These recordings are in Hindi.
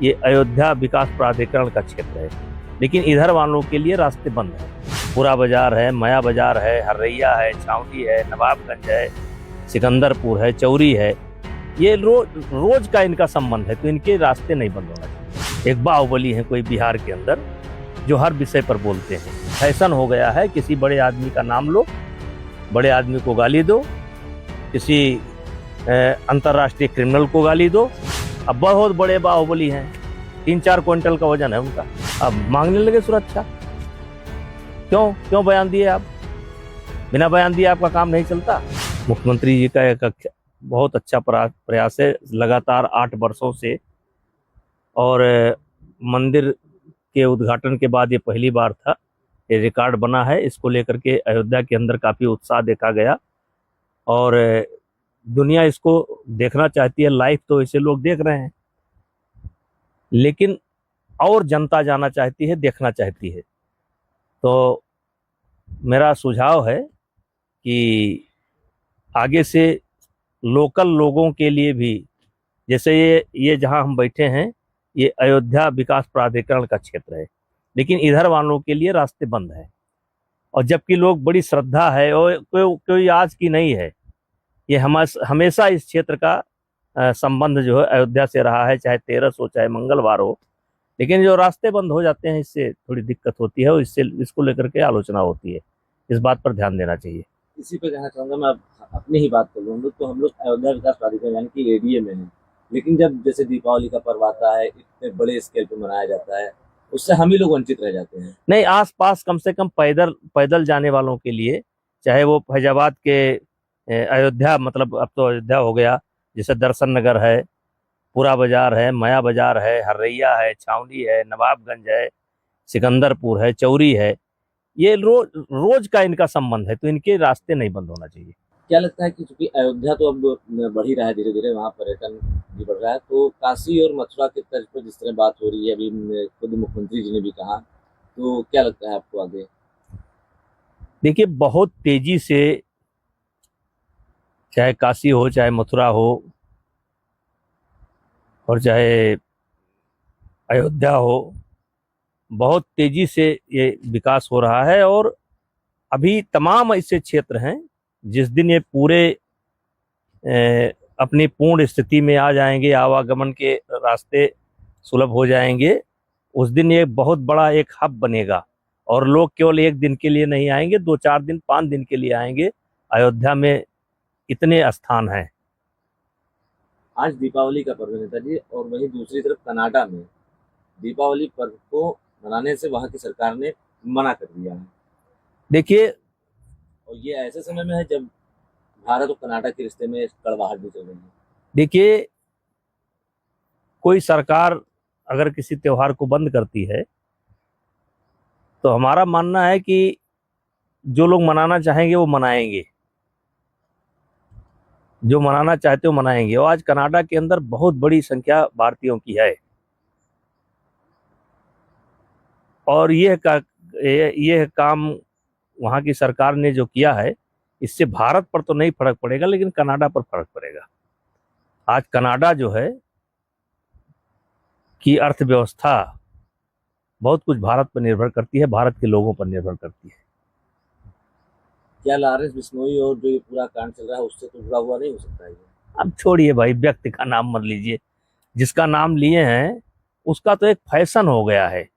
ये अयोध्या विकास प्राधिकरण का क्षेत्र है, लेकिन इधर वालों के लिए रास्ते बंद हैं। पूरा बाजार है, माया बाजार है, हर्रैया है, छावनी है, नवाबगंज है, सिकंदरपुर है, चौरी है। ये रोज का इनका संबंध है, तो इनके रास्ते नहीं बंद होना चाहिए। एक बाहुबली है कोई बिहार के अंदर, जो हर विषय पर बोलते हैं। फैशन हो गया है, किसी बड़े आदमी का नाम लो, बड़े आदमी को गाली दो, किसी अंतर्राष्ट्रीय क्रिमिनल को गाली दो। अब बहुत बड़े बाहुबली हैं, 3-4 क्विंटल का वजन है उनका, अब मांगने लगे सुरक्षा। क्यों बयान दिए आप? बिना बयान दिए आपका काम नहीं चलता। मुख्यमंत्री जी का एक बहुत अच्छा प्रयास है लगातार 8 वर्षों से, और मंदिर के उद्घाटन के बाद ये पहली बार था, ये रिकॉर्ड बना है। इसको लेकर के अयोध्या के अंदर काफ़ी उत्साह देखा गया और दुनिया इसको देखना चाहती है। लाइव तो इसे लोग देख रहे हैं, लेकिन और जनता जाना चाहती है, देखना चाहती है। तो मेरा सुझाव है कि आगे से लोकल लोगों के लिए भी, जैसे ये जहां हम बैठे हैं, ये अयोध्या विकास प्राधिकरण का क्षेत्र है, लेकिन इधर वालों के लिए रास्ते बंद हैं। और जबकि लोग बड़ी श्रद्धा है, और कोई आज की नहीं है, ये हमेशा इस क्षेत्र का संबंध जो है अयोध्या से रहा है, चाहे तेरस हो चाहे मंगलवार हो। लेकिन जो रास्ते बंद हो जाते हैं, इससे थोड़ी दिक्कत होती है और इसको लेकर के आलोचना होती है। इस बात पर ध्यान देना चाहिए। इसी पे कहना चाहूँगा मैं, अपनी ही बात करूँ हम लोग अयोध्या विकास प्राधिकरण यानी कि एडीए में हैं, लेकिन जब जैसे दीपावली का पर्व आता है, इतने बड़े स्केल पे मनाया जाता है, उससे हम ही लोग वंचित रह जाते हैं। नहीं, आसपास कम से कम पैदल जाने वालों के लिए, चाहे वो फैजाबाद के अयोध्या, मतलब अब तो अयोध्या हो गया, जैसे दर्शन नगर है, पूरा बाजार है, माया बाजार है, हर्रैया है, छावनी है, नवाबगंज है, सिकंदरपुर है, चौरी है। ये रोज का इनका संबंध है, तो इनके रास्ते नहीं बंद होना चाहिए। क्या लगता है कि चूंकि अयोध्या तो अब बढ़ ही रहा है, धीरे धीरे वहाँ पर्यटन भी बढ़ रहा है, तो काशी और मथुरा के तर्ज पर जिस तरह बात हो रही है, अभी खुद मुख्यमंत्री जी ने भी कहा, तो क्या लगता है आपको आगे? देखिए, बहुत तेजी से, चाहे काशी हो, चाहे मथुरा हो, और चाहे अयोध्या हो, बहुत तेजी से ये विकास हो रहा है। और अभी तमाम ऐसे क्षेत्र हैं, जिस दिन ये पूरे अपनी पूर्ण स्थिति में आ जाएंगे, आवागमन के रास्ते सुलभ हो जाएंगे, उस दिन ये बहुत बड़ा एक हब बनेगा। और लोग केवल एक दिन के लिए नहीं आएंगे, 2-4 दिन, 5 दिन के लिए आएंगे। अयोध्या में इतने स्थान हैं। आज दीपावली का पर्व है नेताजी, और वहीं दूसरी तरफ कनाडा में दीपावली पर्व को मनाने से वहां की सरकार ने मना कर दिया है। देखिए, और ये ऐसे समय में है जब भारत और कनाडा के रिश्ते में कड़वाहट भी चल रही है। देखिए, कोई सरकार अगर किसी त्योहार को बंद करती है, तो हमारा मानना है कि जो लोग मनाना चाहेंगे वो मनाएंगे, जो मनाना चाहते हो मनाएंगे। और आज कनाडा के अंदर बहुत बड़ी संख्या भारतीयों की है, और यह काम वहाँ की सरकार ने जो किया है, इससे भारत पर तो नहीं फर्क पड़ेगा, लेकिन कनाडा पर फर्क पड़ेगा। आज कनाडा जो है की अर्थव्यवस्था बहुत कुछ भारत पर निर्भर करती है, भारत के लोगों पर निर्भर करती है। क्या लॉरेंस बिश्नोई और जो ये पूरा कांड चल रहा है उससे तो जुड़ा हुआ नहीं हो सकता है ये? अब छोड़िए भाई, व्यक्ति का नाम मत लीजिए। जिसका नाम लिए हैं उसका तो एक फैशन हो गया है।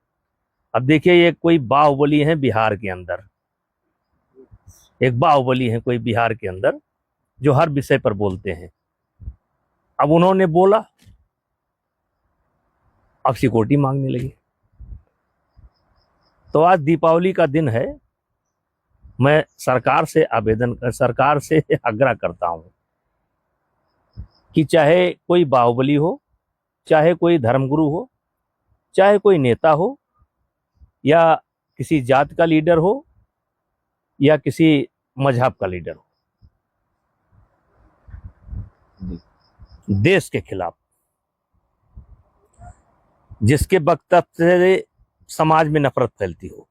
अब देखिए, ये कोई बाहुबली है बिहार के अंदर, एक बाहुबली है कोई बिहार के अंदर, जो हर विषय पर बोलते हैं। अब उन्होंने बोला, अब सिक्योरिटी मांगने लगे। तो आज दीपावली का दिन है, मैं सरकार से आग्रह करता हूं कि चाहे कोई बाहुबली हो, चाहे कोई धर्मगुरु हो, चाहे कोई नेता हो, या किसी जात का लीडर हो, या किसी मजहब का लीडर हो, देश के खिलाफ जिसके वक्तव्य से समाज में नफरत फैलती हो,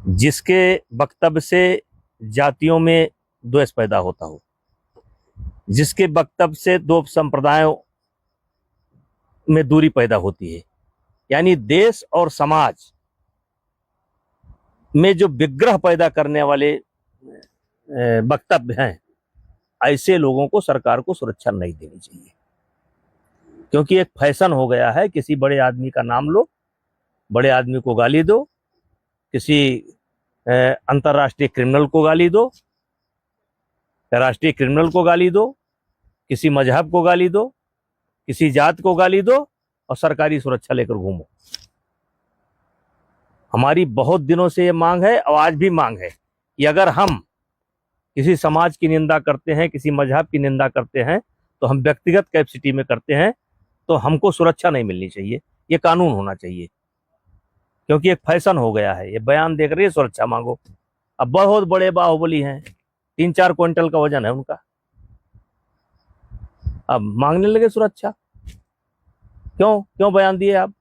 जिसके वक्तव्य से जातियों में द्वेष पैदा होता हो, जिसके वक्तव्य से दो संप्रदायों में दूरी पैदा होती है। यानी देश और समाज में जो विग्रह पैदा करने वाले वक्तव्य हैं, ऐसे लोगों को सरकार को सुरक्षा नहीं देनी चाहिए, क्योंकि एक फैशन हो गया है, किसी बड़े आदमी का नाम लो, बड़े आदमी को गाली दो, किसी अंतर्राष्ट्रीय क्रिमिनल को गाली दो, राष्ट्रीय क्रिमिनल को गाली दो, किसी मजहब को गाली दो, किसी जात को गाली दो और सरकारी सुरक्षा लेकर घूमो। हमारी बहुत दिनों से ये मांग है और आज भी मांग है कि अगर हम किसी समाज की निंदा करते हैं, किसी मजहब की निंदा करते हैं, तो हम व्यक्तिगत कैपेसिटी में करते हैं, तो हमको सुरक्षा नहीं मिलनी चाहिए, ये कानून होना चाहिए। क्योंकि एक फैशन हो गया है, ये बयान देकर ये सुरक्षा मांगो। अब बहुत बड़े बाहुबली हैं, 3-4 क्विंटल का वजन है उनका, अब मांगने लगे सुरक्षा। क्यों बयान दिए आप?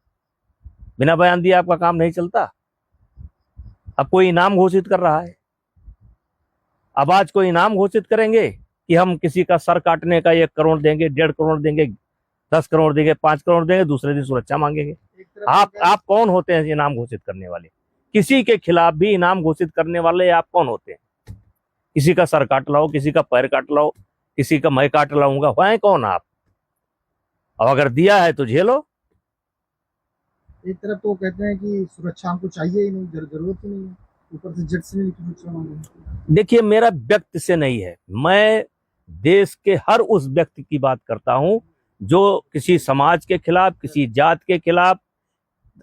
बिना बयान दिए आपका काम नहीं चलता। अब कोई इनाम घोषित कर रहा है, अब आज कोई इनाम घोषित करेंगे कि हम किसी का सर काटने का 1 करोड़ देंगे, 1.5 करोड़ देंगे, 10 करोड़ देंगे, 5 करोड़ देंगे, दूसरे दिन सुरक्षा मांगेंगे। आप कौन होते हैं इनाम घोषित करने वाले? किसी के खिलाफ भी इनाम घोषित करने वाले आप कौन होते हैं? किसी का सर काट लाओ, किसी का पैर काट लाओ, किसी का मैं काट लाऊंगा, वह कौन आप? और अगर दिया है तो झेलो। एक तरफ तो कहते हैं कि सुरक्षा हमको चाहिए ही नहीं, जरूरत ही नहीं है, ऊपर से जेट से भी सुरक्षा मांगे। देखिए, मेरा व्यक्ति से नहीं है, मैं देश के हर उस व्यक्ति की बात करता हूं जो किसी समाज के खिलाफ, किसी जात के खिलाफ,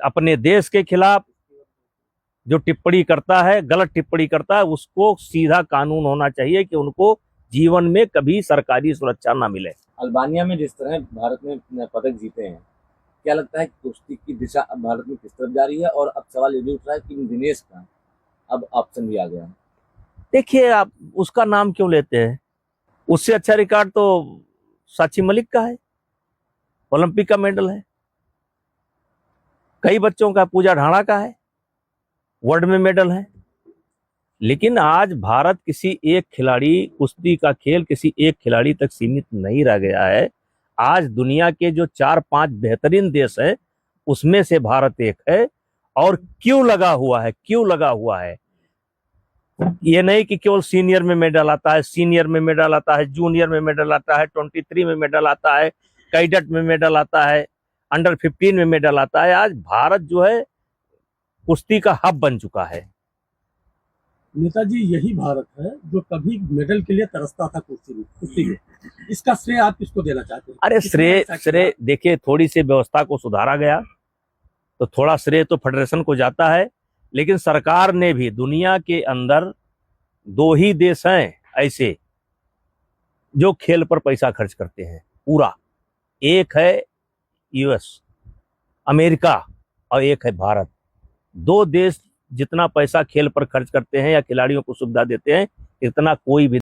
अपने देश के खिलाफ जो टिप्पणी करता है, गलत टिप्पणी करता है, उसको सीधा कानून होना चाहिए कि उनको जीवन में कभी सरकारी सुरक्षा ना मिले। अल्बानिया में जिस तरह भारत ने पदक जीते हैं, क्या लगता है कि कुश्ती की दिशा अब भारत में किस तरफ जा रही है? और अब सवाल ये भी उठ रहा है कि दिनेश का अब ऑप्शन भी आ गया है। देखिए, आप उसका नाम क्यों लेते हैं? उससे अच्छा रिकॉर्ड तो साक्षी मलिक का है, ओलंपिक का मेडल है। कई बच्चों का, पूजा ढाणा का है, वर्ल्ड में मेडल है। लेकिन आज भारत किसी एक खिलाड़ी, कुश्ती का खेल किसी एक खिलाड़ी तक सीमित नहीं रह गया है। आज दुनिया के जो 4-5 बेहतरीन देश है, उसमें से भारत एक है। और क्यों लगा हुआ है? ये नहीं कि केवल सीनियर में मेडल आता है, सीनियर में मेडल आता है, जूनियर में मेडल आता है, 23 में मेडल आता है, कैडेट में मेडल आता है, अंडर 15 में मेडल आता है। आज भारत जो है कुश्ती का हब बन चुका है। नेताजी, यही भारत है जो कभी मेडल के लिए तरसता था कुश्ती में। इसका श्रेय आप किसको देना चाहते हैं? अरे श्रेय देखिए, थोड़ी सी व्यवस्था को सुधारा गया तो थोड़ा श्रेय तो फेडरेशन को जाता है। लेकिन सरकार ने भी, दुनिया के अंदर 2 ही देश हैं ऐसे जो खेल पर पैसा खर्च करते हैं पूरा। एक है यूएस, अमेरिका, और एक है भारत। 2 देश जितना पैसा खेल पर खर्च करते हैं या खिलाड़ियों को सुविधा देते हैं, इतना कोई भी